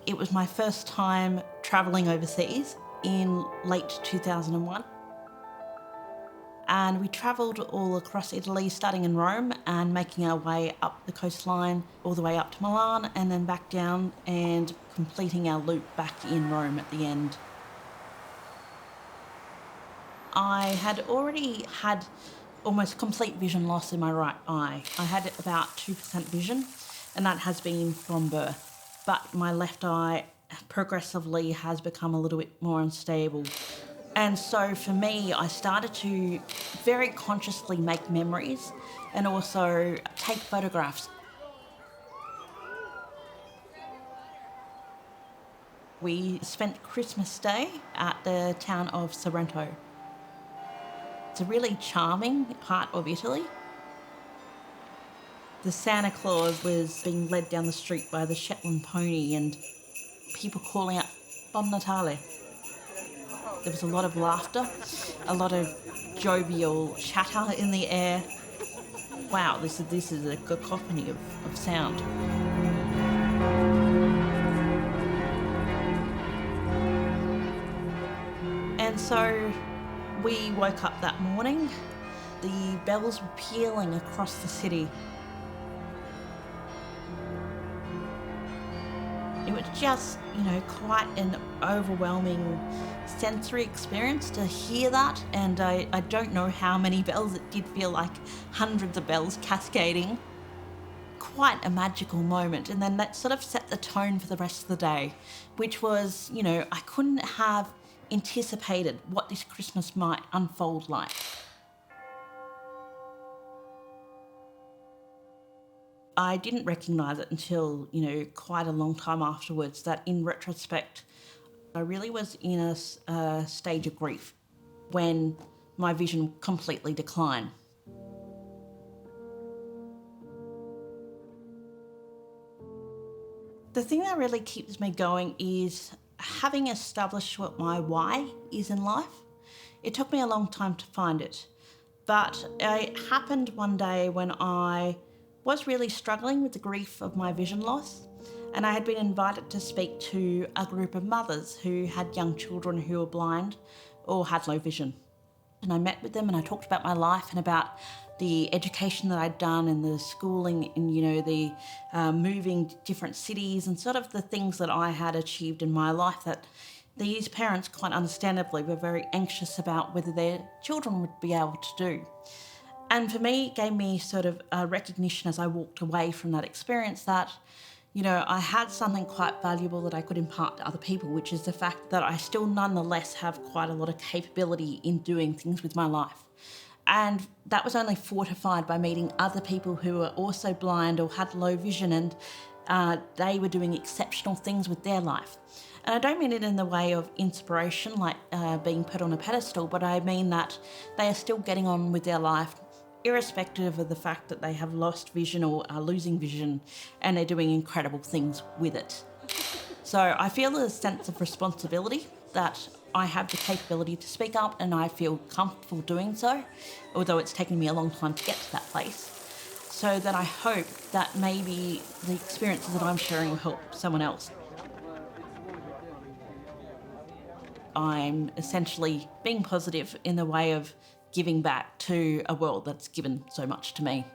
It was my first time travelling overseas in late 2001. And we travelled all across Italy, starting in Rome and making our way up the coastline, all the way up to Milan and then back down and completing our loop back in Rome at the end. I had already had almost complete vision loss in my right eye. I had about 2% vision, and that has been from birth. But my left eye progressively has become a little bit more unstable. And so for me, I started to very consciously make memories and also take photographs. We spent Christmas Day at the town of Sorrento. It's a really charming part of Italy. The Santa Claus was being led down the street by the Shetland pony and people calling out Bon Natale. There was a lot of laughter, a lot of jovial chatter in the air. Wow, this is a cacophony of sound. And so we woke up that morning. The bells were pealing across the city. It was just, quite an overwhelming sensory experience to hear that. And I don't know how many bells. It did feel like hundreds of bells cascading. Quite a magical moment. And then that sort of set the tone for the rest of the day, which was, I couldn't have anticipated what this Christmas might unfold like. I didn't recognise it until, quite a long time afterwards, that in retrospect, I really was in a stage of grief when my vision completely declined. The thing that really keeps me going is having established what my why is in life. It took me a long time to find it, but it happened one day when I was really struggling with the grief of my vision loss, and I had been invited to speak to a group of mothers who had young children who were blind or had low vision. And I met with them and I talked about my life and about the education that I'd done and the schooling and, the moving to different cities and sort of the things that I had achieved in my life that these parents, quite understandably, were very anxious about whether their children would be able to do. And for me, it gave me sort of a recognition as I walked away from that experience that, I had something quite valuable that I could impart to other people, which is the fact that I still nonetheless have quite a lot of capability in doing things with my life. And that was only fortified by meeting other people who were also blind or had low vision, and they were doing exceptional things with their life. And I don't mean it in the way of inspiration, like being put on a pedestal, but I mean that they are still getting on with their life, irrespective of the fact that they have lost vision or are losing vision, and they're doing incredible things with it. So I feel a sense of responsibility that I have the capability to speak up, and I feel comfortable doing so, although it's taken me a long time to get to that place. So that I hope that maybe the experiences that I'm sharing will help someone else. I'm essentially being positive in the way of giving back to a world that's given so much to me.